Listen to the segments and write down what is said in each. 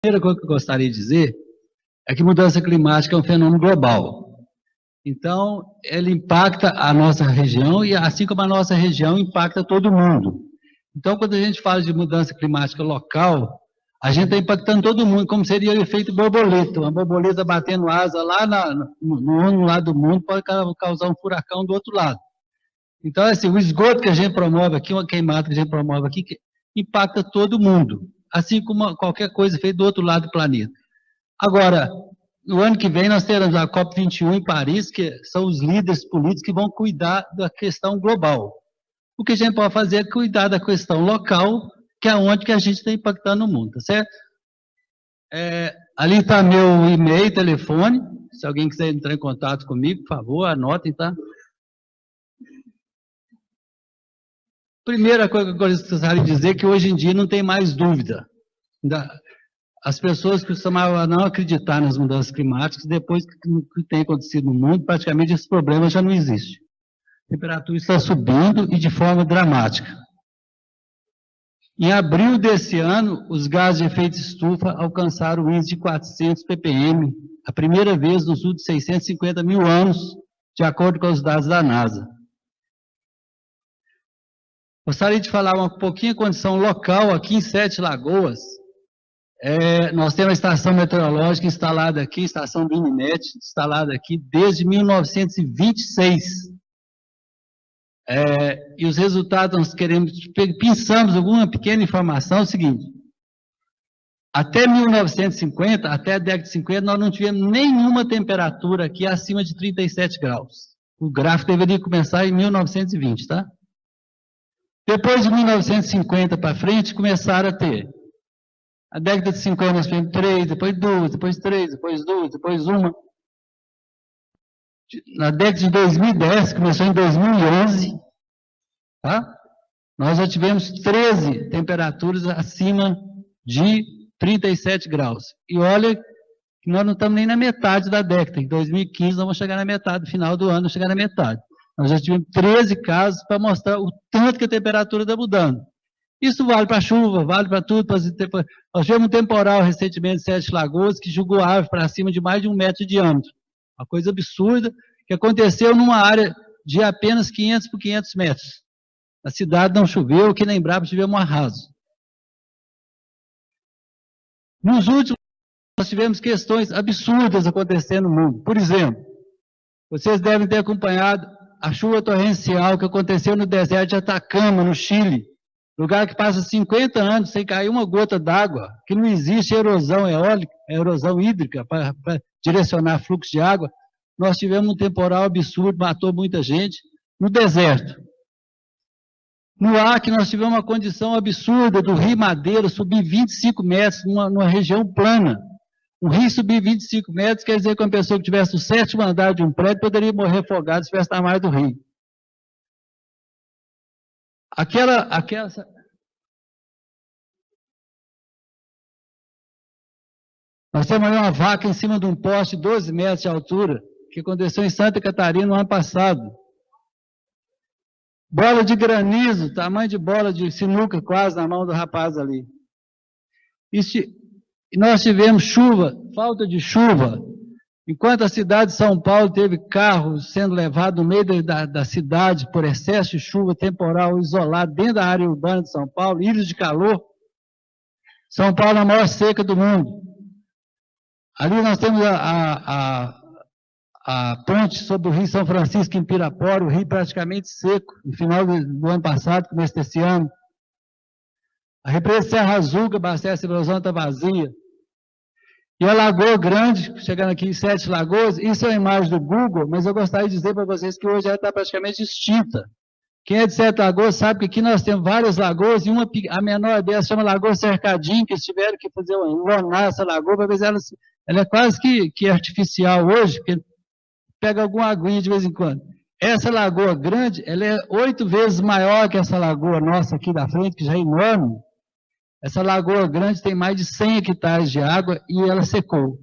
primeira coisa que eu gostaria de dizer é que mudança climática é um fenômeno global. Então, ele impacta a nossa região e, assim como a nossa região, impacta todo mundo. Então, quando a gente fala de mudança climática local, a gente está impactando todo mundo, como seria o efeito borboleta. Uma borboleta batendo asa lá no lado do mundo pode causar um furacão do outro lado. Então, assim, o esgoto que a gente promove aqui, uma queimada que a gente promove aqui, que impacta todo mundo, assim como qualquer coisa feita do outro lado do planeta. Agora, no ano que vem nós teremos a COP21 em Paris, que são os líderes políticos que vão cuidar da questão global. O que a gente pode fazer é cuidar da questão local, que é onde que a gente está impactando o mundo, tá certo? Ali está meu e-mail, telefone, se alguém quiser entrar em contato comigo, por favor, anotem, tá? Primeira coisa que eu gostaria de dizer é que hoje em dia não tem mais dúvida. As pessoas costumavam não acreditar nas mudanças climáticas, depois que tem acontecido no mundo, praticamente esse problema já não existe. A temperatura está subindo e de forma dramática. Em abril desse ano, os gases de efeito estufa alcançaram o índice de 400 ppm, a primeira vez nos últimos 650 mil anos, de acordo com os dados da NASA. Gostaria de falar um pouquinho a condição local aqui em Sete Lagoas. Nós temos a estação meteorológica instalada aqui, estação do INMET, instalada aqui desde 1926. E os resultados nós pensamos alguma pequena informação, é o seguinte: até 1950, até a década de 50, nós não tivemos nenhuma temperatura aqui acima de 37 graus. O gráfico deveria começar em 1920, tá? Depois de 1950 para frente, começaram a ter. A década de 50 nós tivemos 3, depois 2, depois 3, depois 2, depois 1. Na década de 2010, começou em 2011, tá? Nós já tivemos 13 temperaturas acima de 37 graus. E olha que nós não estamos nem na metade da década. Em 2015 nós vamos chegar na metade, no final do ano, chegar na metade. Nós já tivemos 13 casos para mostrar o tanto que a temperatura está mudando. Isso vale para a chuva, vale para tudo. Nós tivemos um temporal recentemente em Sete Lagoas que jogou árvore para cima de mais de 1 metro de diâmetro. Uma coisa absurda que aconteceu numa área de apenas 500 por 500 metros. A cidade não choveu, aqui na Embrapa tivemos um arraso. Nos últimos, nós tivemos questões absurdas acontecendo no mundo. Por exemplo, vocês devem ter acompanhado a chuva torrencial que aconteceu no deserto de Atacama, no Chile. Lugar que passa 50 anos sem cair uma gota d'água, que não existe erosão eólica, erosão hídrica para direcionar fluxo de água. Nós tivemos um temporal absurdo, matou muita gente, no deserto. No Acre, nós tivemos uma condição absurda do Rio Madeira subir 25 metros numa região plana. Um rio subir 25 metros quer dizer que uma pessoa que tivesse o 7º andar de um prédio poderia morrer afogada se tivesse na margem do rio. Nós temos aí uma vaca em cima de um poste de 12 metros de altura, que aconteceu em Santa Catarina no ano passado. Bola de granizo, tamanho de bola de sinuca quase na mão do rapaz ali. E nós tivemos chuva, falta de chuva. Enquanto a cidade de São Paulo teve carros sendo levados no meio da cidade por excesso de chuva temporal isolado dentro da área urbana de São Paulo, ilhas de calor, São Paulo é a maior seca do mundo. Ali nós temos a ponte sobre o Rio São Francisco em Pirapora, o rio praticamente seco, no final do ano passado, começo desse ano. A represa Serra Azul, que abastece a Brasão, está vazia. E a Lagoa Grande, chegando aqui em Sete Lagoas, isso é uma imagem do Google, mas eu gostaria de dizer para vocês que hoje ela está praticamente extinta. Quem é de Sete Lagoas sabe que aqui nós temos várias lagoas, e a menor delas chama Lagoa Cercadinho, que eles tiveram que fazer enlonar essa lagoa, para ver se ela é quase que artificial hoje, porque pega alguma aguinha de vez em quando. Essa Lagoa Grande, ela é 8 vezes maior que essa lagoa nossa aqui da frente, que já é enorme. Essa Lagoa Grande tem mais de 100 hectares de água e ela secou.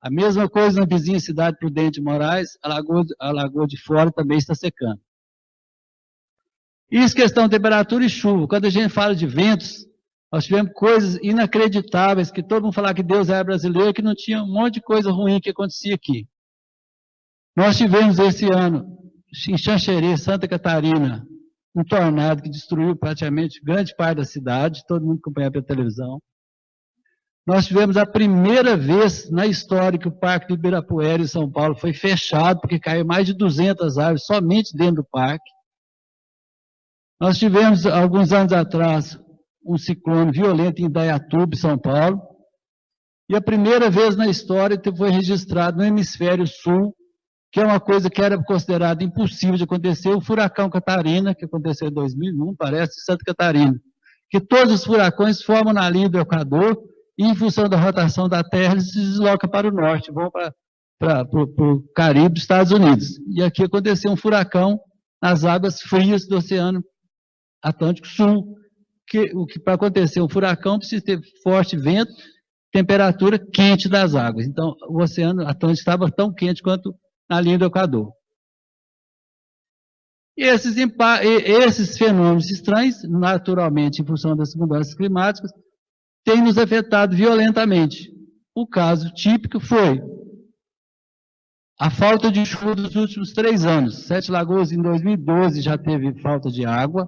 A mesma coisa na vizinha cidade Prudente de Moraes, a Lagoa de Fora também está secando. Isso questão de temperatura e chuva. Quando a gente fala de ventos, Nós tivemos coisas inacreditáveis, que todo mundo falava que Deus era brasileiro, que não tinha um monte de coisa ruim que acontecia aqui. Nós tivemos esse ano, em Xanxerê, Santa Catarina, um tornado que destruiu praticamente grande parte da cidade, todo mundo acompanhava pela televisão. Nós tivemos a primeira vez na história que o Parque do Ibirapuera, em São Paulo, foi fechado, porque caiu mais de 200 árvores somente dentro do parque. Nós tivemos, alguns anos atrás, um ciclone violento em Indaiatuba, São Paulo, e a primeira vez na história que foi registrado no hemisfério sul, que é uma coisa que era considerada impossível de acontecer, o furacão Catarina, que aconteceu em 2001, parece, em Santa Catarina, que todos os furacões formam na linha do Equador, e em função da rotação da Terra, eles se deslocam para o norte, vão para o Caribe dos Estados Unidos. E aqui aconteceu um furacão nas águas frias do Oceano Atlântico Sul, o que para acontecer um furacão precisa ter forte vento, temperatura quente das águas. Então, o Oceano Atlântico estava tão quente quanto na linha do Equador. E esses fenômenos estranhos, naturalmente, em função das mudanças climáticas, têm nos afetado violentamente. O caso típico foi a falta de chuva dos últimos 3 anos. Sete Lagoas, em 2012, já teve falta de água.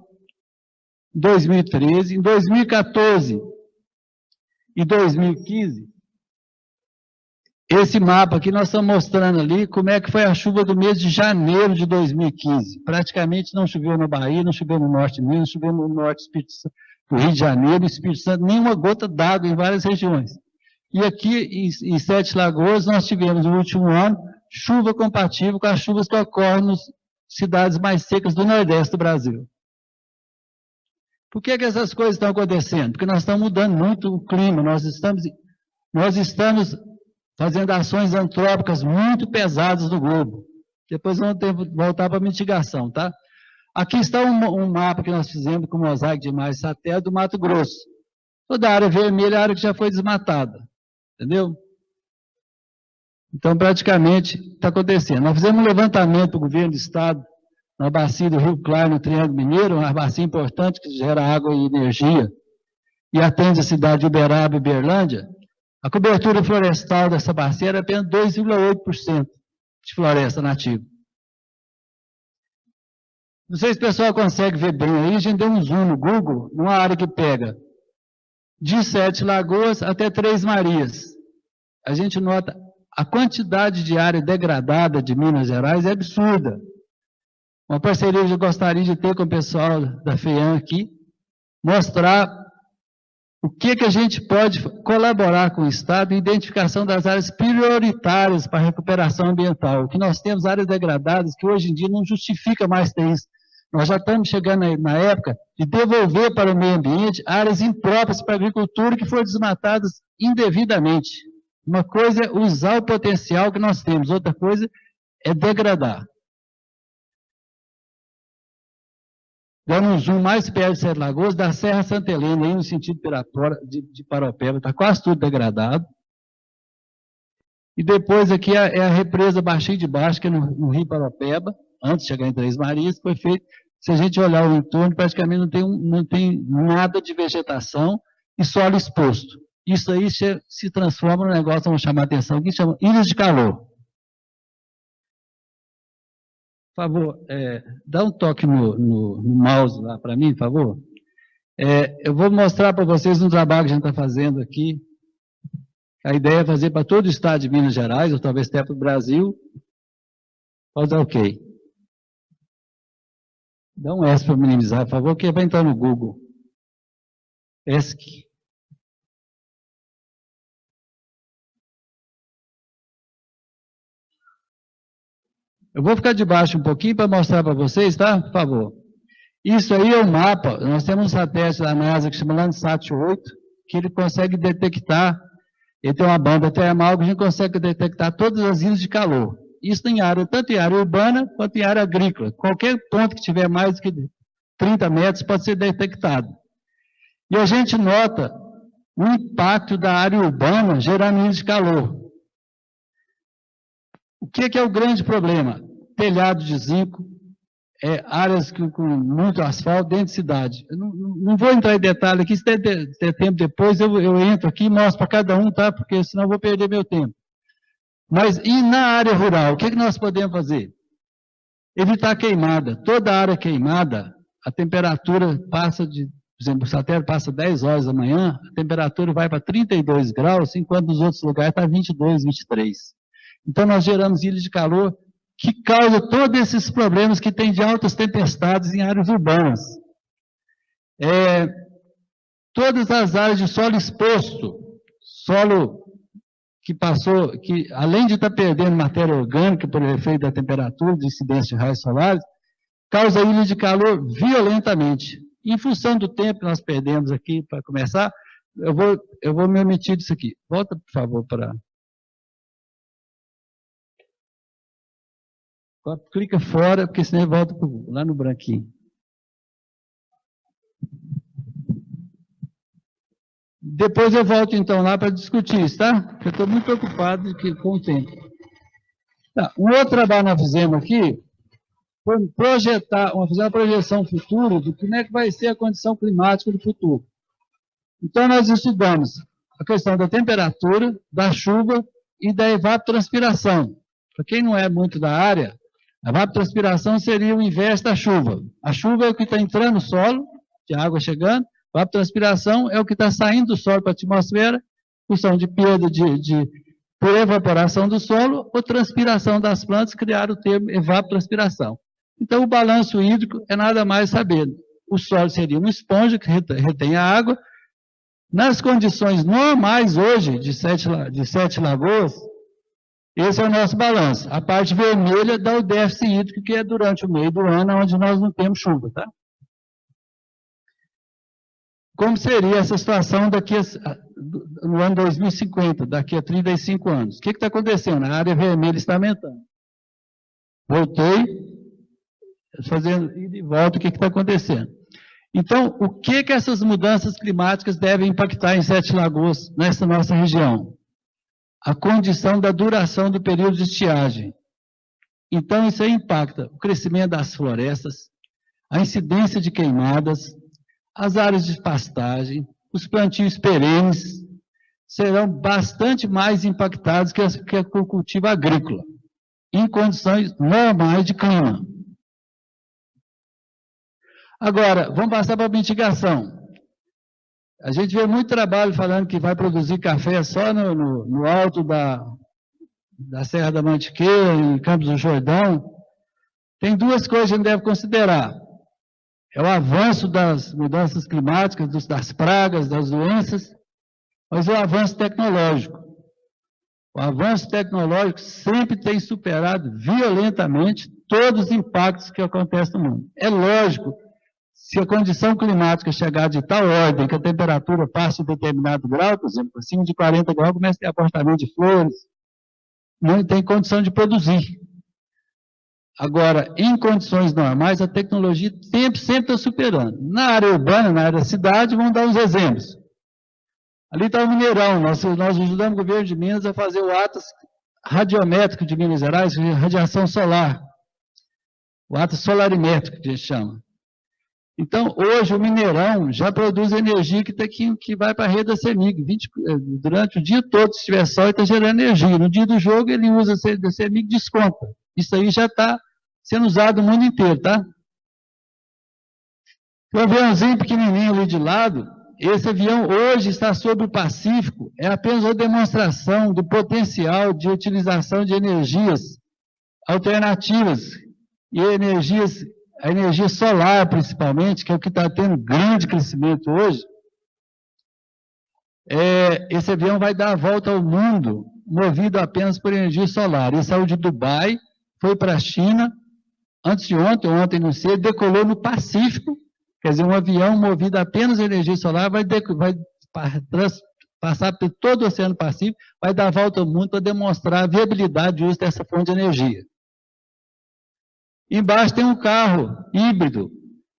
Em 2013, em 2014 e 2015, esse mapa aqui nós estamos mostrando ali como é que foi a chuva do mês de janeiro de 2015. Praticamente não choveu na Bahia, não choveu no norte de Minas, não choveu no norte do Rio de Janeiro, no Espírito Santo, nenhuma gota d'água em várias regiões. E aqui em Sete Lagoas nós tivemos no último ano chuva compatível com as chuvas que ocorrem nas cidades mais secas do Nordeste do Brasil. Por que essas coisas estão acontecendo? Porque nós estamos mudando muito o clima, nós estamos fazendo ações antrópicas muito pesadas no globo. Depois vamos voltar para a mitigação, tá? Aqui está um mapa que nós fizemos com mosaico de imagens satélite do Mato Grosso. Toda a área vermelha é a área que já foi desmatada, entendeu? Então, praticamente, está acontecendo. Nós fizemos um levantamento para o governo do estado, na bacia do Rio Claro, no Triângulo Mineiro, uma bacia importante que gera água e energia, e atende a cidade de Uberaba e Uberlândia. A cobertura florestal dessa bacia era apenas 2,8% de floresta nativa. Não sei se o pessoal consegue ver bem aí, a gente deu um zoom no Google, numa área que pega de Sete Lagoas até Três Marias. A gente nota a quantidade de área degradada de Minas Gerais é absurda. Uma parceria que eu gostaria de ter com o pessoal da FEAM aqui, mostrar o que a gente pode colaborar com o Estado em identificação das áreas prioritárias para a recuperação ambiental. O que nós temos áreas degradadas que hoje em dia não justifica mais ter isso. Nós já estamos chegando na época de devolver para o meio ambiente áreas impróprias para a agricultura que foram desmatadas indevidamente. Uma coisa é usar o potencial que nós temos, outra coisa é degradar. Dando um zoom mais perto de Sete Lagoas, da Serra Santa Helena, aí no sentido de Paropeba, está quase tudo degradado. E depois aqui é a represa Baixinho de Baixo, que é no Rio Paropeba, antes de chegar em Três Marias, foi feito, se a gente olhar o entorno, praticamente não tem nada de vegetação e solo exposto. Isso aí se transforma num negócio, vamos chamar a atenção, que chama ilhas de calor. Por favor, dá um toque no mouse lá para mim, por favor. Eu vou mostrar para vocês um trabalho que a gente está fazendo aqui. A ideia é fazer para todo o estado de Minas Gerais, ou talvez até para o Brasil. Pode dar OK. Dá um S para minimizar, por favor, que vai entrar no Google. ESC. Eu vou ficar de baixo um pouquinho para mostrar para vocês, tá? Por favor. Isso aí é um mapa. Nós temos um satélite da NASA que chama Landsat 8, que ele consegue detectar, ele tem uma banda termal que a gente consegue detectar todas as ilhas de calor. Isso tem área, tanto em área urbana quanto em área agrícola. Qualquer ponto que tiver mais do que 30 metros pode ser detectado. E a gente nota o impacto da área urbana gerando ilhas de calor. O que é o grande problema? Telhado de zinco, áreas com muito asfalto dentro de cidade. Eu não vou entrar em detalhe aqui, se der tempo depois, eu entro aqui e mostro para cada um, tá? Porque senão eu vou perder meu tempo. Mas, e na área rural, o que nós podemos fazer? Evitar queimada. Toda área queimada, a temperatura passa de, por exemplo, o satélite passa 10 horas da manhã, a temperatura vai para 32 graus, enquanto nos outros lugares está 22, 23. Então, nós geramos ilhas de calor que causam todos esses problemas que tem de altas tempestades em áreas urbanas. Todas as áreas de solo exposto, solo que passou, que além de estar perdendo matéria orgânica por efeito da temperatura, de incidência de raios solares, causa ilha de calor violentamente. Em função do tempo que nós perdemos aqui, para começar, eu vou me omitir disso aqui. Volta, por favor, para... Clica fora, porque senão volta lá no branquinho. Depois eu volto, então, lá para discutir isso, tá? Porque eu estou muito preocupado com o tempo. Tá. Um outro trabalho que nós fizemos aqui foi fazer uma projeção futura de como é que vai ser a condição climática do futuro. Então, nós estudamos a questão da temperatura, da chuva e da evapotranspiração. Para quem não é muito da área, a evapotranspiração seria o inverso da chuva. A chuva é o que está entrando no solo, de água chegando. A evapotranspiração é o que está saindo do solo para a atmosfera, função de perda por evaporação do solo ou transpiração das plantas, criar o termo evapotranspiração. Então, o balanço hídrico é nada mais saber. O solo seria uma esponja que retém a água. Nas condições normais hoje, de sete lagoas, esse é o nosso balanço. A parte vermelha dá o déficit hídrico, que é durante o meio do ano, onde nós não temos chuva, tá? Como seria essa situação no ano 2050, daqui a 35 anos? O que está acontecendo? A área vermelha está aumentando. Voltei, fazendo ida e volta, o que está acontecendo? Então, o que essas mudanças climáticas devem impactar em Sete Lagoas, nessa nossa região? A condição da duração do período de estiagem. Então, isso aí impacta o crescimento das florestas, a incidência de queimadas, as áreas de pastagem, os plantios perenes serão bastante mais impactados que o cultivo agrícola, em condições normais de clima. Agora, vamos passar para a mitigação. A gente vê muito trabalho falando que vai produzir café só no alto da Serra da Mantiqueira, em Campos do Jordão. Tem duas coisas que a gente deve considerar. É o avanço das mudanças climáticas, das pragas, das doenças, mas o avanço tecnológico. O avanço tecnológico sempre tem superado violentamente todos os impactos que acontecem no mundo. É lógico, se a condição climática chegar de tal ordem que a temperatura passe de determinado grau, por exemplo, acima de 40 graus, começa a ter apartamento de flores, não tem condição de produzir. Agora, em condições normais, a tecnologia sempre está superando. Na área urbana, na área da cidade, vamos dar uns exemplos. Ali está o Mineirão, nós ajudamos o governo de Minas a fazer o Atlas radiométrico de Minas Gerais, radiação solar. O Atlas solarimétrico, que a gente chama. Então, hoje, o Mineirão já produz energia que vai para a rede da CEMIG. Durante o dia todo, se tiver sol, ele está gerando energia. No dia do jogo, ele usa a CEMIG e desconta. Isso aí já está sendo usado no mundo inteiro, tá? Tem um aviãozinho pequenininho ali de lado. Esse avião hoje está sobre o Pacífico. É apenas uma demonstração do potencial de utilização de energias alternativas e a energia solar, principalmente, que é o que está tendo grande crescimento hoje. Esse avião vai dar a volta ao mundo, movido apenas por energia solar. Ele saiu de Dubai, foi para a China, antes de ontem não sei, decolou no Pacífico, quer dizer, um avião movido apenas por energia solar vai passar por todo o Oceano Pacífico, vai dar a volta ao mundo para demonstrar a viabilidade de uso dessa fonte de energia. Embaixo tem um carro híbrido.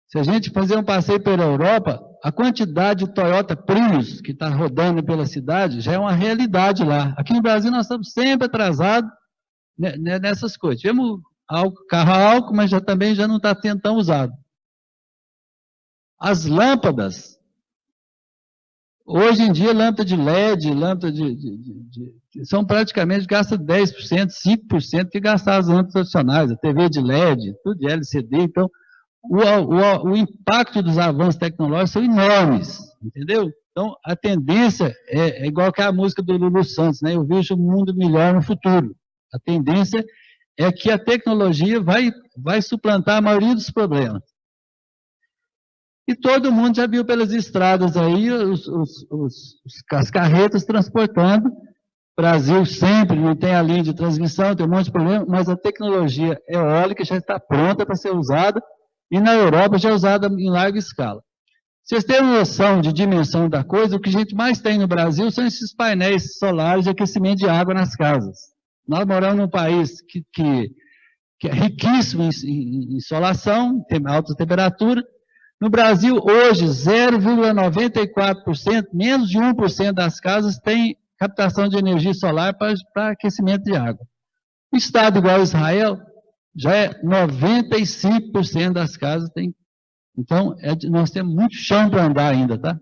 Se a gente fazer um passeio pela Europa, a quantidade de Toyota Prius que está rodando pela cidade já é uma realidade lá. Aqui no Brasil nós estamos sempre atrasados nessas coisas. Tivemos carro a álcool, mas também já não está sendo tão usado. As lâmpadas, hoje em dia, lâmpada de LED, lâmpada são praticamente, gasta 10%, 5% que gastar as lâmpadas tradicionais, a TV de LED, tudo de LCD. Então, o impacto dos avanços tecnológicos são enormes, entendeu? Então, a tendência é igual que a música do Lulu Santos, né? Eu vejo um mundo melhor no futuro. A tendência é que a tecnologia vai suplantar a maioria dos problemas. E todo mundo já viu pelas estradas aí as carretas transportando. Brasil sempre não tem a linha de transmissão, tem um monte de problema, mas a tecnologia eólica já está pronta para ser usada e na Europa já é usada em larga escala. Vocês têm uma noção de dimensão da coisa, o que a gente mais tem no Brasil são esses painéis solares de aquecimento de água nas casas. Nós moramos num país que é riquíssimo em insolação, tem alta temperatura. No Brasil, hoje, 0,94%, menos de 1% das casas tem captação de energia solar para aquecimento de água. O estado igual a Israel, já é 95% das casas tem. Então, nós temos muito chão para andar ainda, tá?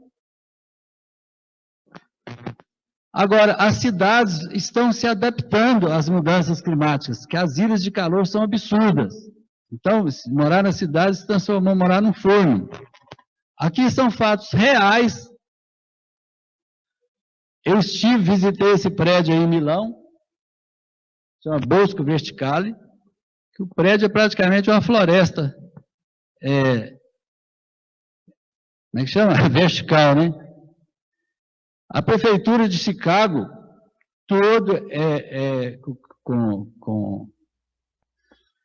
Agora, as cidades estão se adaptando às mudanças climáticas, que as ilhas de calor são absurdas. Então, morar na cidade se transformou em morar num forno. Aqui são fatos reais. Eu visitei esse prédio aí em Milão, chama Bosco Verticale, que o prédio é praticamente uma floresta. Como é que chama? Vertical, né? A prefeitura de Chicago, todo com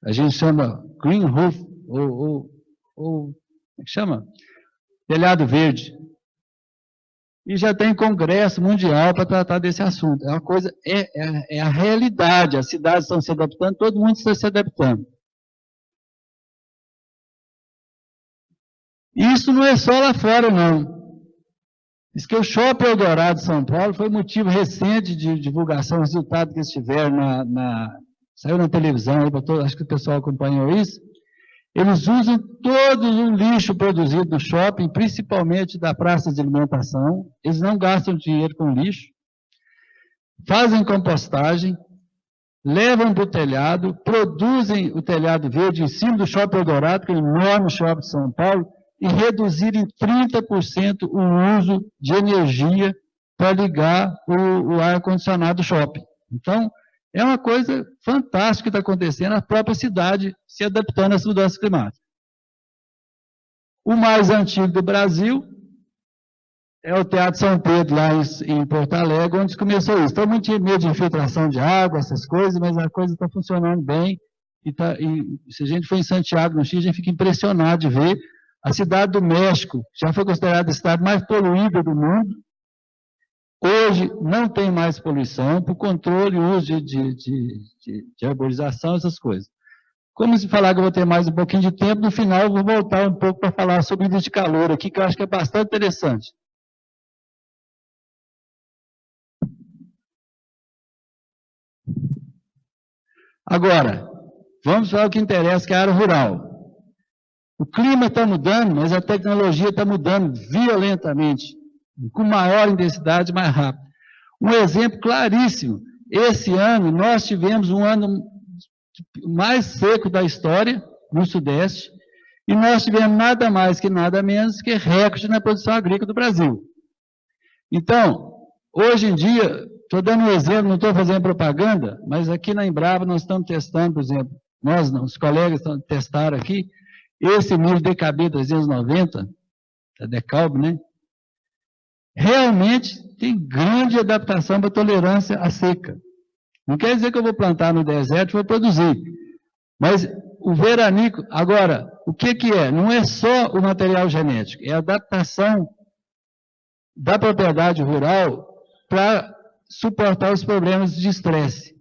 a gente chama green roof, ou como é que chama? Telhado verde. E já tem congresso mundial para tratar desse assunto. É uma coisa, é a realidade, as cidades estão se adaptando, todo mundo está se adaptando. Isso não é só lá fora, não. Diz que o Shopping Eldorado de São Paulo foi motivo recente de divulgação, o resultado que eles tiveram saiu na televisão, aí, acho que o pessoal acompanhou isso. Eles usam todo o lixo produzido no shopping, principalmente da praça de alimentação. Eles não gastam dinheiro com lixo, fazem compostagem, levam para o telhado, produzem o telhado verde em cima do Shopping Eldorado, que é o enorme shopping de São Paulo, e reduzir em 30% o uso de energia para ligar o ar-condicionado do shopping. Então, é uma coisa fantástica que está acontecendo, a própria cidade se adaptando às mudanças climáticas. O mais antigo do Brasil é o Teatro São Pedro, lá em Porto Alegre, onde começou isso. Então, muito medo de infiltração de água, essas coisas, mas a coisa está funcionando bem. E se a gente for em Santiago, no Chile, a gente fica impressionado de ver. A cidade do México já foi considerada a cidade mais poluída do mundo. Hoje não tem mais poluição por controle e uso de arborização, essas coisas. Como se falar que eu vou ter mais um pouquinho de tempo, no final eu vou voltar um pouco para falar sobre ilha de calor aqui, que eu acho que é bastante interessante. Agora, vamos para o que interessa, que é a área rural. O clima está mudando, mas a tecnologia está mudando violentamente, com maior intensidade, mais rápido. Um exemplo claríssimo, esse ano nós tivemos um ano mais seco da história, no Sudeste, e nós tivemos nada mais que nada menos que recorde na produção agrícola do Brasil. Então, hoje em dia, estou dando um exemplo, não estou fazendo propaganda, mas aqui na Embrapa nós estamos testando, por exemplo, os colegas testaram aqui, esse milho DKB 390, da Decalb, né? Realmente tem grande adaptação para tolerância à seca. Não quer dizer que eu vou plantar no deserto e vou produzir. Mas o veranico, agora, o que é? Não é só o material genético, é a adaptação da propriedade rural para suportar os problemas de estresse.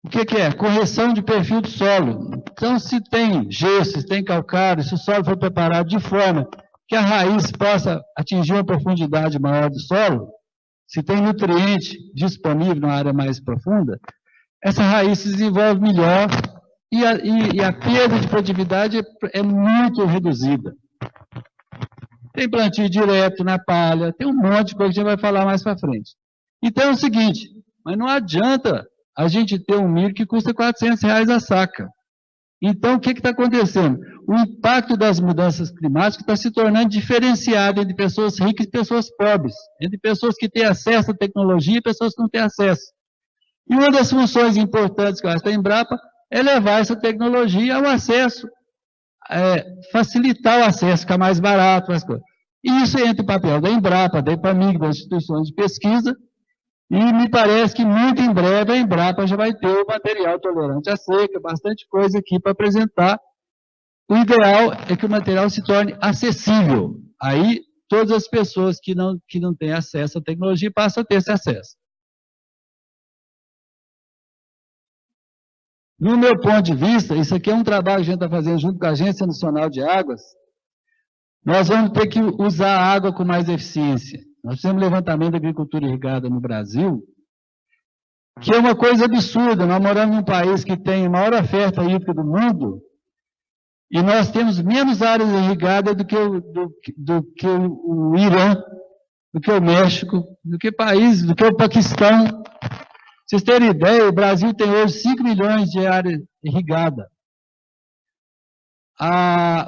O que é? Correção de perfil do solo. Então, se tem gesso, se tem calcário, se o solo for preparado de forma que a raiz possa atingir uma profundidade maior do solo, se tem nutriente disponível na área mais profunda, essa raiz se desenvolve melhor e a perda de produtividade é muito reduzida. Tem plantio direto na palha, tem um monte de coisa que a gente vai falar mais para frente. Então é o seguinte, mas não adianta a gente ter um milho que custa R$400 a saca. Então, o que está acontecendo? O impacto das mudanças climáticas está se tornando diferenciado entre pessoas ricas e pessoas pobres, entre pessoas que têm acesso à tecnologia e pessoas que não têm acesso. E uma das funções importantes que eu acho da Embrapa é levar essa tecnologia ao acesso, facilitar o acesso, ficar mais barato, mais coisas. E isso entra o papel da Embrapa, da EPAMIG, das instituições de pesquisa, e me parece que muito em breve a Embrapa já vai ter o material tolerante à seca, bastante coisa aqui para apresentar. O ideal é que o material se torne acessível. Aí, todas as pessoas que não têm acesso à tecnologia passam a ter esse acesso. No meu ponto de vista, isso aqui é um trabalho que a gente está fazendo junto com a Agência Nacional de Águas. Nós vamos ter que usar a água com mais eficiência. Nós temos levantamento da agricultura irrigada no Brasil, que é uma coisa absurda. Nós moramos num país que tem a maior oferta hídrica do mundo, e nós temos menos áreas irrigadas do que o Irã, do que o México, do que o Paquistão. Para vocês terem ideia, o Brasil tem hoje 5 milhões de área irrigada.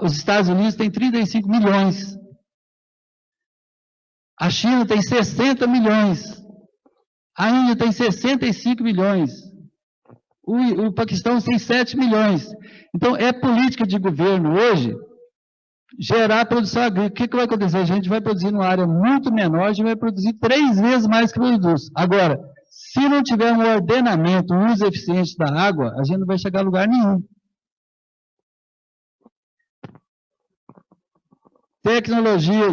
Os Estados Unidos têm 35 milhões. A China tem 60 milhões. A Índia tem 65 milhões. O Paquistão tem 7 milhões. Então, é política de governo hoje gerar produção agrícola. O que vai acontecer? A gente vai produzir numa área muito menor, a gente vai produzir 3 vezes mais que produz. Agora, se não tiver um ordenamento, um uso eficiente da água, a gente não vai chegar a lugar nenhum. Tecnologia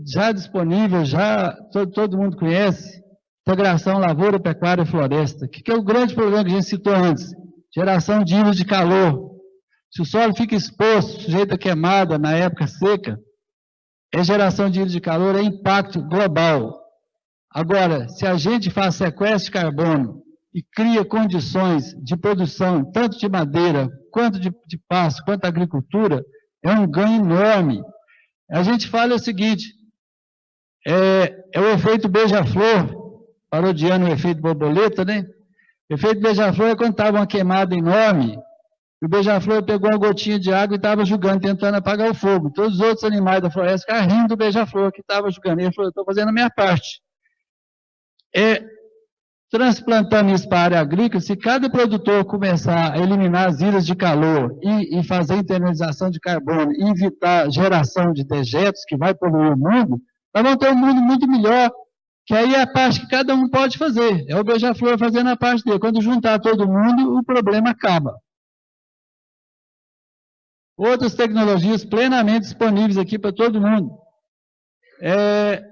já disponível, já todo mundo conhece, integração lavoura, pecuária e floresta. O que é o grande problema que a gente citou antes? Geração de ilhas de calor. Se o solo fica exposto, sujeito a queimada na época seca, é geração de ilhas de calor, é impacto global. Agora, se a gente faz sequestro de carbono e cria condições de produção, tanto de madeira, quanto de pasto, quanto da agricultura, é um ganho enorme. A gente fala o seguinte, é o efeito beija-flor, parodiando o efeito borboleta, né? O efeito beija-flor é quando estava uma queimada enorme, e o beija-flor pegou uma gotinha de água e estava jogando, tentando apagar o fogo. Todos os outros animais da floresta ficaram rindo do beija-flor que estava jogando. Ele falou, eu estou fazendo a minha parte. Transplantando isso para a área agrícola, se cada produtor começar a eliminar as ilhas de calor e fazer internalização de carbono e evitar geração de dejetos que vai poluir o mundo, nós vamos ter um mundo muito melhor, que aí é a parte que cada um pode fazer. É o beija-flor fazendo a parte dele. Quando juntar todo mundo, o problema acaba. Outras tecnologias plenamente disponíveis aqui para todo mundo. É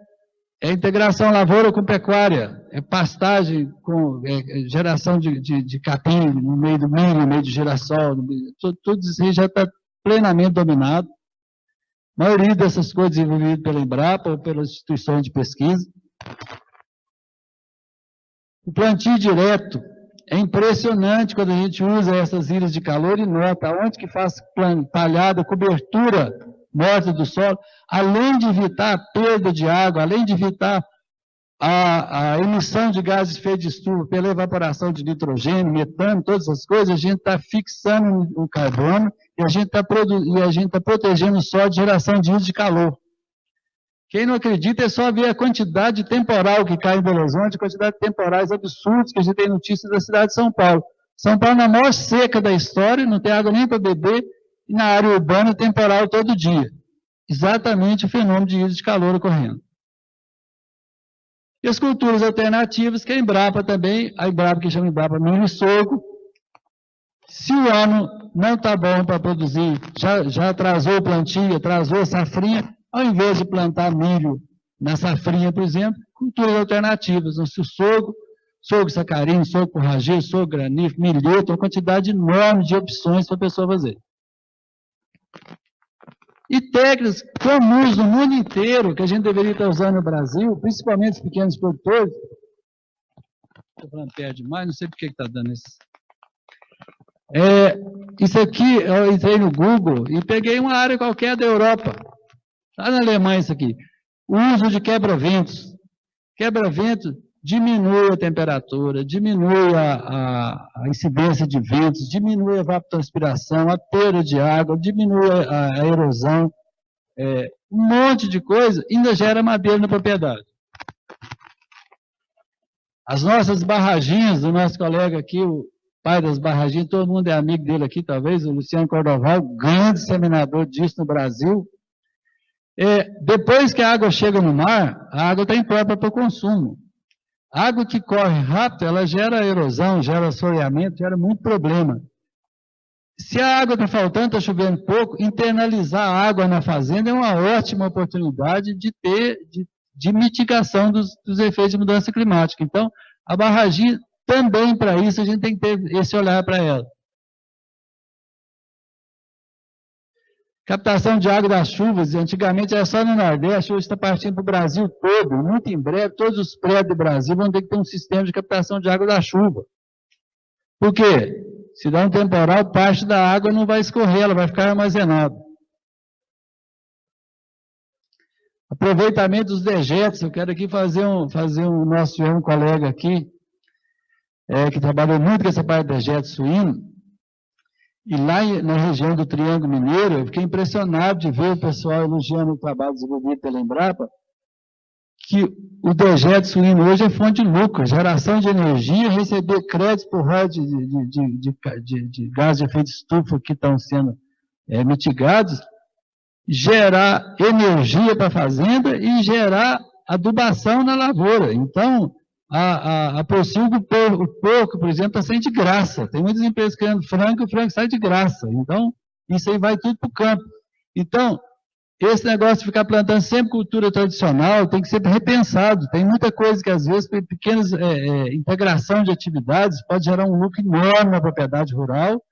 integração lavoura com pecuária, é pastagem com geração de capim no meio do milho, no meio de girassol, tudo isso aí já está plenamente dominado. A maioria dessas coisas desenvolvidas pela Embrapa ou pelas instituições de pesquisa. O plantio direto é impressionante quando a gente usa essas ilhas de calor e nota onde que faz palhada, cobertura morta do solo, além de evitar a perda de água, além de evitar a emissão de gases de efeito de estufa pela evaporação de nitrogênio, metano, todas essas coisas, a gente está fixando o carbono e a gente está protegendo o solo de geração de ilhas de calor. Quem não acredita é só ver a quantidade de temporal que cai em Belo Horizonte, a quantidade de temporais absurdos que a gente tem notícias da cidade de São Paulo. São Paulo, na maior seca da história, não tem água nem para beber, e na área urbana, temporal todo dia. Exatamente o fenômeno de ilhas de calor ocorrendo. E as culturas alternativas, que a Embrapa também, a Embrapa que chama Embrapa milho e sorgo, se o ano não está bom para produzir, já atrasou o plantio, atrasou a safrinha, ao invés de plantar milho na safrinha, por exemplo, culturas alternativas, o sorgo sacarino, sorgo currageiro, sorgo granífero, milheto, uma quantidade enorme de opções para a pessoa fazer. E técnicas comuns no mundo inteiro, que a gente deveria estar usando no Brasil, principalmente os pequenos produtores. Estou falando perto demais, não sei por que está dando isso. Isso aqui, eu entrei no Google e peguei uma área qualquer da Europa. Está na Alemanha isso aqui. O uso de quebra-ventos. Quebra-vento diminui a temperatura, diminui a incidência de ventos, diminui a evapotranspiração, a perda de água, diminui a erosão, um monte de coisa, ainda gera madeira na propriedade. As nossas barraginhas, do nosso colega aqui, o pai das barraginhas, todo mundo é amigo dele aqui, talvez, o Luciano Cordoval, grande disseminador disso no Brasil. Depois que a água chega no mar, a água está imprópria para o consumo. A água que corre rápido, ela gera erosão, gera assoreamento, gera muito problema. Se a água está faltando, está chovendo pouco, internalizar a água na fazenda é uma ótima oportunidade de mitigação dos efeitos de mudança climática. Então, a barragem também para isso a gente tem que ter esse olhar para ela. Captação de água das chuvas, antigamente era só no Nordeste, hoje está partindo para o Brasil todo. Muito em breve, todos os prédios do Brasil vão ter que ter um sistema de captação de água da chuva. Por quê? Se dá um temporal, parte da água não vai escorrer, ela vai ficar armazenada. Aproveitamento dos dejetos, eu quero aqui fazer um nosso colega aqui, que trabalhou muito com essa parte de dejeto suíno, e lá na região do Triângulo Mineiro, eu fiquei impressionado de ver o pessoal elogiando o trabalho desenvolvido pela Embrapa, que o dejeto suíno hoje é fonte de lucro, geração de energia, receber créditos por royalties de gás de efeito estufa que estão sendo mitigados, gerar energia para a fazenda e gerar adubação na lavoura. Então, a Procilgo, o porco, por exemplo, está saindo de graça. Tem muitas empresas criando frango, o frango sai de graça. Então, isso aí vai tudo para o campo. Então, esse negócio de ficar plantando sempre cultura tradicional tem que ser repensado. Tem muita coisa que, às vezes, pequenas integração de atividades pode gerar um lucro enorme na propriedade rural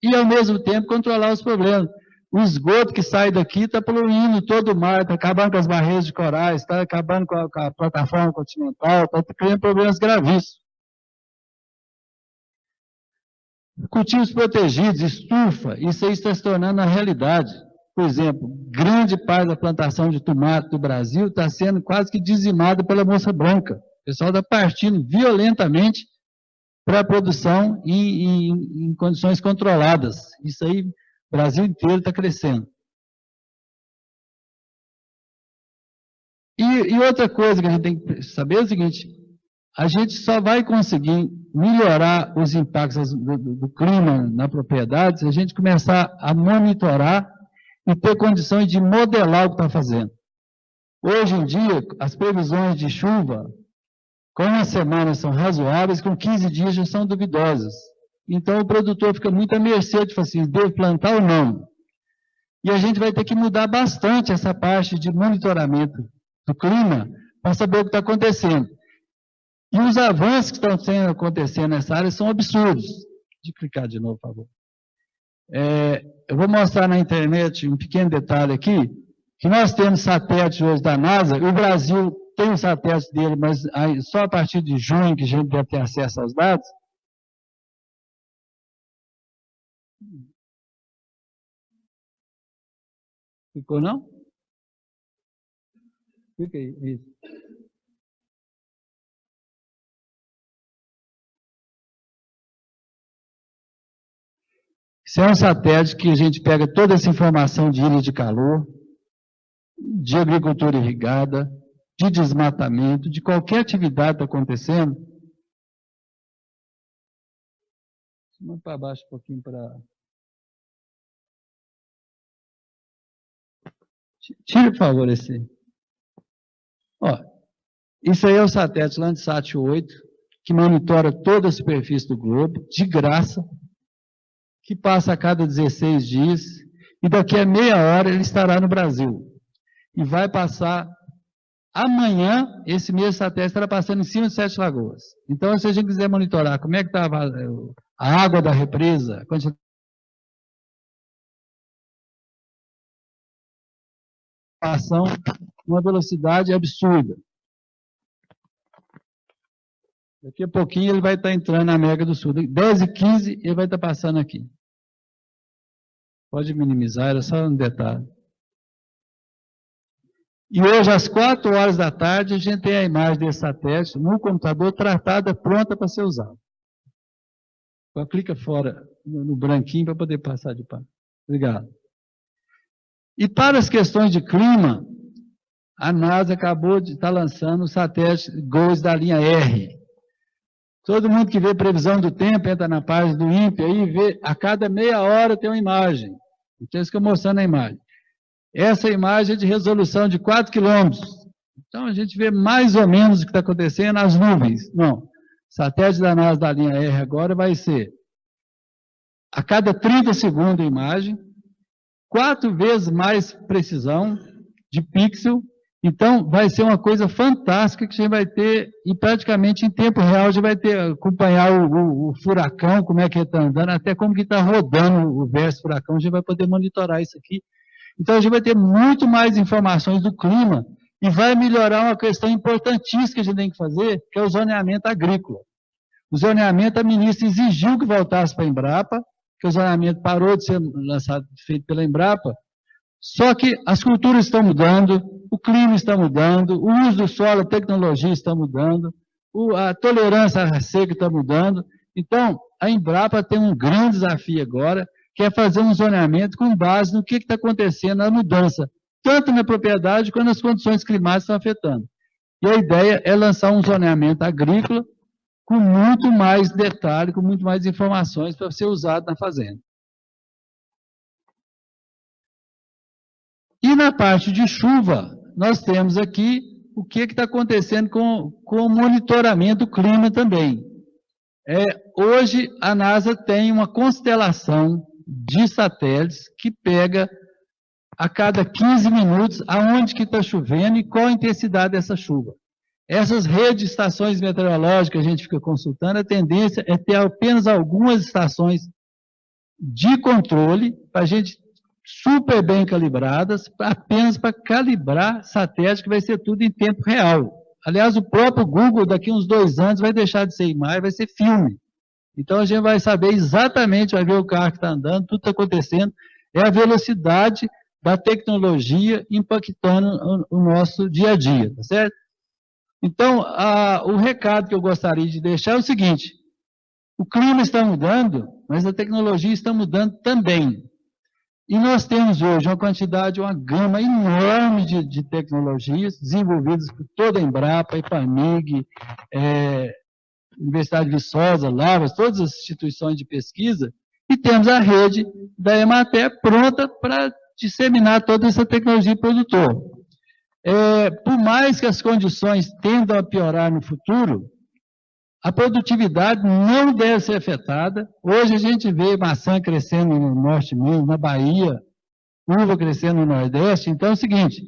e, ao mesmo tempo, controlar os problemas. O esgoto que sai daqui está poluindo todo o mar, está acabando com as barreiras de corais, está acabando com a plataforma continental, está criando problemas gravíssimos. Cultivos protegidos, estufa, isso aí está se tornando uma realidade. Por exemplo, grande parte da plantação de tomate do Brasil está sendo quase que dizimada pela moça branca. O pessoal está partindo violentamente para a produção em condições controladas. Isso aí, o Brasil inteiro está crescendo. E outra coisa que a gente tem que saber é o seguinte, a gente só vai conseguir melhorar os impactos do clima na propriedade se a gente começar a monitorar e ter condições de modelar o que está fazendo. Hoje em dia, as previsões de chuva, com uma semana são razoáveis, com 15 dias já são duvidosas. Então, o produtor fica muito à mercê de falar assim, devo plantar ou não. E a gente vai ter que mudar bastante essa parte de monitoramento do clima para saber o que está acontecendo. E os avanços que estão acontecendo nessa área são absurdos. Deixa eu clicar de novo, por favor. Eu vou mostrar na internet um pequeno detalhe aqui, que nós temos satélites hoje da NASA, o Brasil tem um satélite dele, mas só a partir de junho que a gente deve ter acesso aos dados. Ficou não? Fica aí, isso. Isso é um satélite que a gente pega toda essa informação de ilha de calor, de agricultura irrigada, de desmatamento, de qualquer atividade que está acontecendo. Vamos para baixo um pouquinho para... Tire, por favor, esse. Ó, isso aí é o satélite Landsat 8, que monitora toda a superfície do globo, de graça, que passa a cada 16 dias, e daqui a meia hora ele estará no Brasil. E vai passar, amanhã, esse mesmo satélite estará passando em cima de 7 Lagoas. Então, se a gente quiser monitorar como é que está a água da represa, a quantidade de ação, uma velocidade absurda. Daqui a pouquinho ele vai estar entrando na América do Sul. 10h15 ele vai estar passando aqui. Pode minimizar, era só um detalhe. E hoje, às 4 horas da tarde, a gente tem a imagem desse satélite no computador tratada, pronta para ser usada. Então, clica fora no branquinho para poder passar de página. Obrigado. E para as questões de clima, a NASA acabou de estar lançando o satélite GOES da linha R. Todo mundo que vê previsão do tempo, entra na página do INPE aí e vê, a cada meia hora tem uma imagem. Então, isso que eu mostrando a imagem. Essa imagem é de resolução de 4 quilômetros. Então, a gente vê mais ou menos o que está acontecendo nas nuvens. Não, o satélite da NASA da linha R agora vai ser a cada 30 segundos a imagem, 4 vezes mais precisão de pixel. Então, vai ser uma coisa fantástica que a gente vai ter, e praticamente em tempo real, a gente vai ter, acompanhar o furacão, como é que ele está andando, até como que está rodando o verso furacão, a gente vai poder monitorar isso aqui. Então, a gente vai ter muito mais informações do clima e vai melhorar uma questão importantíssima que a gente tem que fazer, que é o zoneamento agrícola. O zoneamento, a ministra exigiu que voltasse para a Embrapa, que o zoneamento parou de ser feito pela Embrapa, só que as culturas estão mudando, o clima está mudando, o uso do solo, a tecnologia está mudando, a tolerância à seca está mudando. Então, a Embrapa tem um grande desafio agora, que é fazer um zoneamento com base no que está acontecendo na mudança, tanto na propriedade quanto nas condições climáticas estão afetando. E a ideia é lançar um zoneamento agrícola com muito mais detalhe, com muito mais informações para ser usado na fazenda. E na parte de chuva, nós temos aqui o que está acontecendo com o monitoramento do clima também. Hoje, a NASA tem uma constelação de satélites que pega a cada 15 minutos aonde que está chovendo e qual a intensidade dessa chuva. Essas redes de estações meteorológicas que a gente fica consultando, a tendência é ter apenas algumas estações de controle, para a gente super bem calibradas, apenas para calibrar satélite, que vai ser tudo em tempo real. Aliás, o próprio Google, daqui a uns 2 anos, vai deixar de ser imagem, vai ser filme. Então, a gente vai saber exatamente, vai ver o carro que está andando, tudo está acontecendo. É a velocidade da tecnologia impactando o nosso dia a dia, tá certo? Então, o recado que eu gostaria de deixar é o seguinte: o clima está mudando, mas a tecnologia está mudando também. E nós temos hoje uma gama enorme de tecnologias desenvolvidas por toda a Embrapa, IPAMIG, Universidade de Viçosa, Lavras, todas as instituições de pesquisa, e temos a rede da Emater pronta para disseminar toda essa tecnologia para o produtor. Por mais que as condições tendam a piorar no futuro, a produtividade não deve ser afetada. Hoje a gente vê maçã crescendo no norte de Minas, na Bahia, uva crescendo no Nordeste. Então é o seguinte,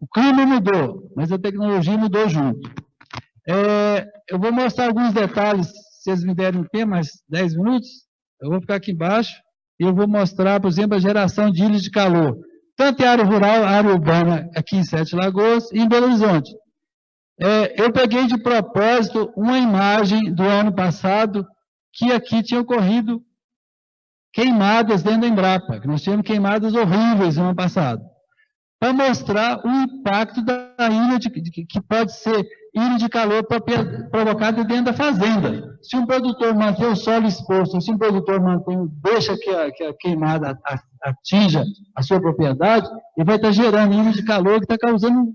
o clima mudou, mas a tecnologia mudou junto. Eu vou mostrar alguns detalhes, se vocês me derem tempo, mais 10 minutos, eu vou ficar aqui embaixo e eu vou mostrar, por exemplo, a geração de ilhas de calor, tanto em área rural, área urbana, aqui em Sete Lagoas e em Belo Horizonte. Eu peguei de propósito uma imagem do ano passado, que aqui tinha ocorrido queimadas dentro da Embrapa, que nós tivemos queimadas horríveis no ano passado, para mostrar o impacto da ilha, que pode ser ilha de calor provocada dentro da fazenda. Se um produtor mantém o solo exposto, se um produtor deixa que a queimada atinja a sua propriedade, ele vai estar gerando ilha de calor que está causando,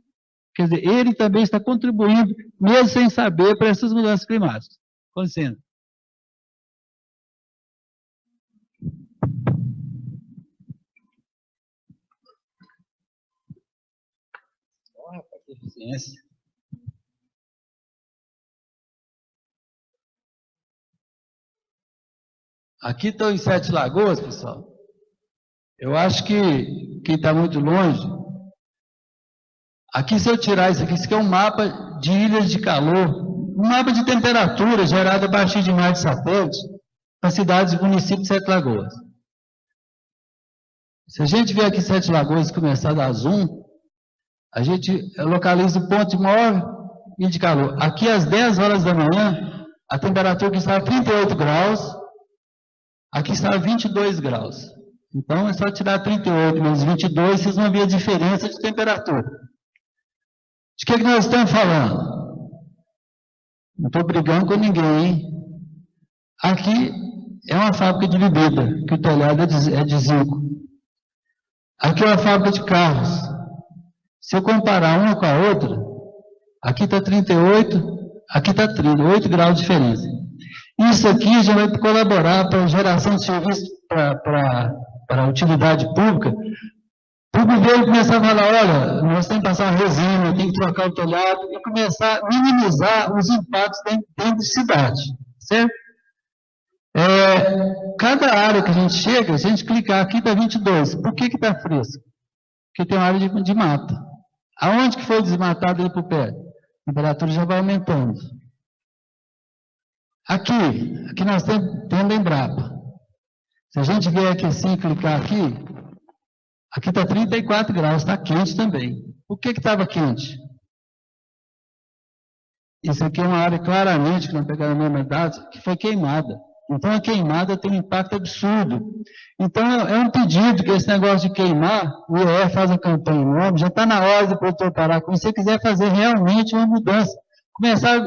quer dizer, ele também está contribuindo, mesmo sem saber, para essas mudanças climáticas. Com licença. Eficiência. Aqui estão em Sete Lagoas, pessoal. Eu acho que quem está muito longe. Aqui, se eu tirar isso aqui é um mapa de ilhas de calor, um mapa de temperatura gerado a partir de imagens de satélites para cidades e municípios de Sete Lagoas. Se a gente vier aqui Sete Lagoas e começar a dar zoom, a gente localiza o ponto de maior e de calor. Aqui às 10 horas da manhã, a temperatura que estava 38 graus, aqui estava 22 graus. Então é só tirar 38 menos 22, vocês vão ver a diferença de temperatura. De que nós estamos falando? Não estou brigando com ninguém, hein? Aqui é uma fábrica de bebida, que o telhado é de zinco. Aqui é uma fábrica de carros. Se eu comparar uma com a outra, aqui está 38, aqui está 30, 8 graus de diferença. Isso aqui já vai colaborar para a geração de serviço para a utilidade pública. Para o governo começar a falar, olha, nós temos que passar uma resina, tem que trocar o telhado, e começar a minimizar os impactos dentro de cidade, certo? Cada área que a gente chega, se a gente clicar aqui está 22, por que está fresco? Porque tem uma área de mata. Aonde que foi desmatado ali para o pé? A temperatura já vai aumentando. Aqui nós temos a Embrapa. Se a gente vier aqui assim, clicar aqui está 34 graus, está quente também. Por que estava quente? Isso aqui é uma área claramente, que não pegaram a mesma data, que foi queimada. Então a queimada tem um impacto absurdo. Então é um pedido que esse negócio de queimar, o IER faz a campanha enorme, já está na hora do produtor parar. Quando você quiser fazer realmente uma mudança, começar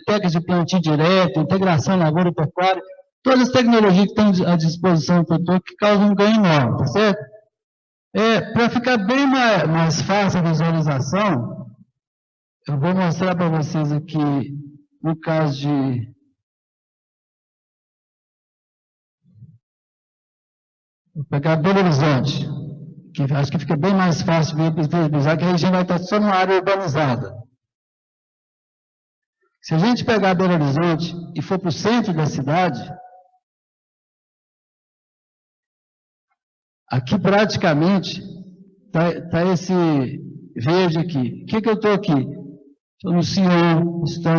técnicas de plantio direto, integração lavoura-pecuária, todas as tecnologias que estão à disposição do produtor que causam um ganho enorme, tá certo? Para ficar bem mais fácil a visualização, eu vou mostrar para vocês aqui, no caso de... Vou pegar Belo Horizonte, que acho que fica bem mais fácil de visualizar, que a região vai estar só numa área urbanizada. Se a gente pegar Belo Horizonte e for para o centro da cidade, aqui praticamente está esse verde aqui. O que eu estou aqui? Estou no Sion, estou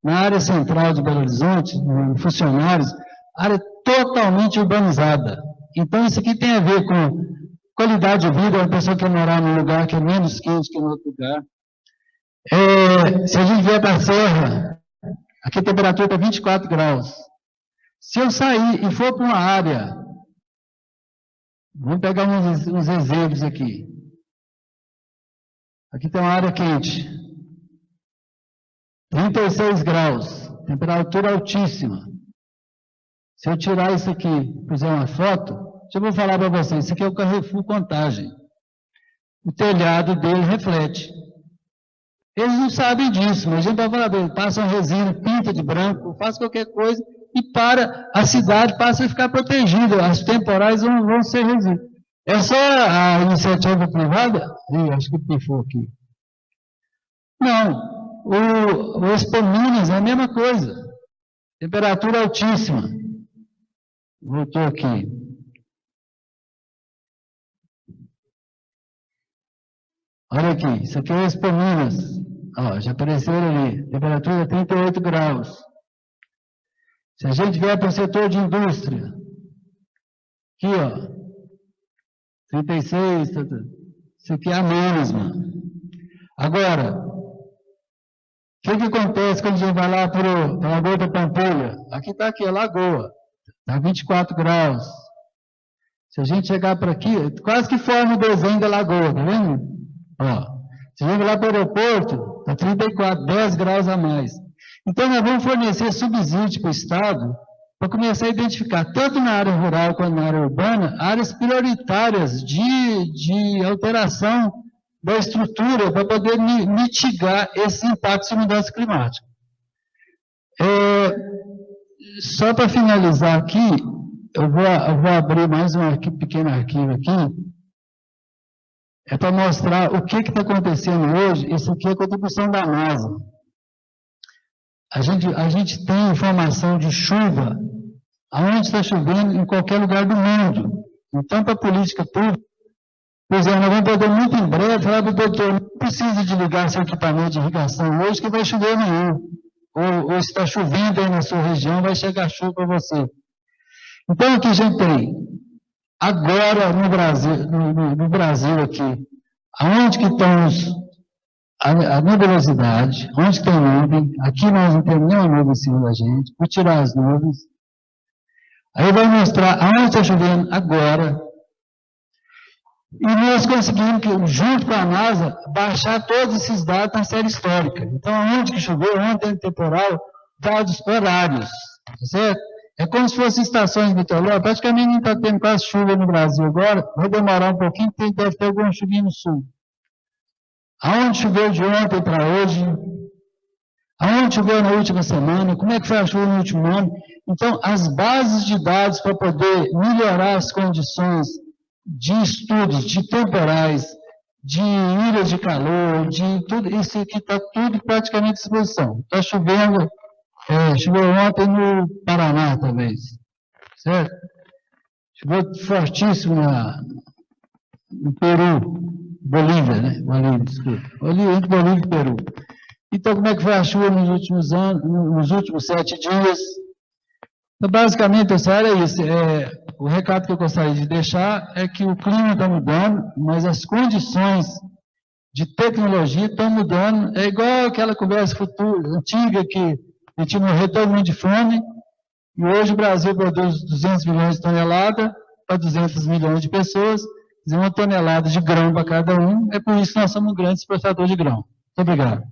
na área central de Belo Horizonte, funcionários, área totalmente urbanizada. Então, isso aqui tem a ver com qualidade de vida, a pessoa quer morar num lugar que é menos quente que no outro lugar. Se a gente vier para a serra, aqui a temperatura está 24 graus. Se eu sair e for para uma área, vamos pegar uns exemplos aqui. Aqui tem uma área quente, 36 graus, temperatura altíssima. Se eu tirar isso aqui e puser uma foto, eu vou falar para vocês, isso aqui é o Carrefour Contagem. O telhado dele reflete. Eles não sabem disso, mas a gente vai falar para eles, passa uma resina, pinta de branco, faz qualquer coisa e a cidade passa a ficar protegida, as temporais vão ser reduzidas. É só a iniciativa privada? Acho que pifou aqui. Não, o Expo Minas é a mesma coisa, temperatura altíssima. Voltou aqui. Olha aqui, isso aqui é o Expo Minas. Ó, já apareceram ali. Temperatura 38 graus. Se a gente vier para o setor de indústria, aqui, ó, 36, isso aqui é a mesma. Agora, o que acontece quando a gente vai lá para a Lagoa da Pampulha? Aqui está aqui, a Lagoa. Está 24 graus. Se a gente chegar para aqui, quase que forma o desenho da lagoa, tá vendo? Ó, se a gente lá para o aeroporto, está 34, 10 graus a mais. Então, nós vamos fornecer subsídio para o Estado para começar a identificar, tanto na área rural quanto na área urbana, áreas prioritárias de alteração da estrutura para poder mitigar esses impactos de mudança climática. Só para finalizar aqui, eu vou abrir mais um pequeno arquivo aqui, para mostrar o que está acontecendo hoje. Isso aqui é a contribuição da NASA. A gente tem informação de chuva, aonde está chovendo, em qualquer lugar do mundo. Então, para a política pública, por exemplo, nós vamos poder muito em breve falar para o doutor, não precisa de ligar seu equipamento de irrigação hoje, que vai chover amanhã. Ou se está chovendo aí na sua região, vai chegar chuva para você. Então, aqui a gente tem, agora no Brasil aqui, aonde que estão a nebulosidade, onde tem nuvem, aqui nós não temos nenhuma nuvem em cima da gente, vou tirar as nuvens, aí vai mostrar aonde está chovendo agora, e nós conseguimos, junto com a NASA, baixar todos esses dados na série histórica. Então, onde que choveu, onde tem temporal, dados horários, tá certo? É como se fossem estações meteorológicas, praticamente não está tendo quase chuva no Brasil agora, vai demorar um pouquinho, porque deve ter alguma chuvinha no sul. Aonde choveu de ontem para hoje? Aonde choveu na última semana? Como é que foi a chuva no último ano? Então, as bases de dados para poder melhorar as condições de estudos, de temporais, de ilhas de calor, de tudo, isso aqui está tudo praticamente à disposição. Está chovendo, choveu ontem no Paraná, talvez, certo? Choveu fortíssimo no Peru. Bolívia, né? Bolívia, desculpa. Entre Bolívia e Peru. Então, como é que foi a chuva nos últimos anos, nos últimos 7 dias? Então, basicamente, pessoal, era isso. O recado que eu gostaria de deixar é que o clima está mudando, mas as condições de tecnologia estão mudando. É igual aquela conversa antiga que a gente morrer todo mundo de fome, e hoje o Brasil produz 200 milhões de toneladas para 200 milhões de pessoas, uma tonelada de grão para cada um, é por isso que nós somos um grande exportador de grão. Muito obrigado.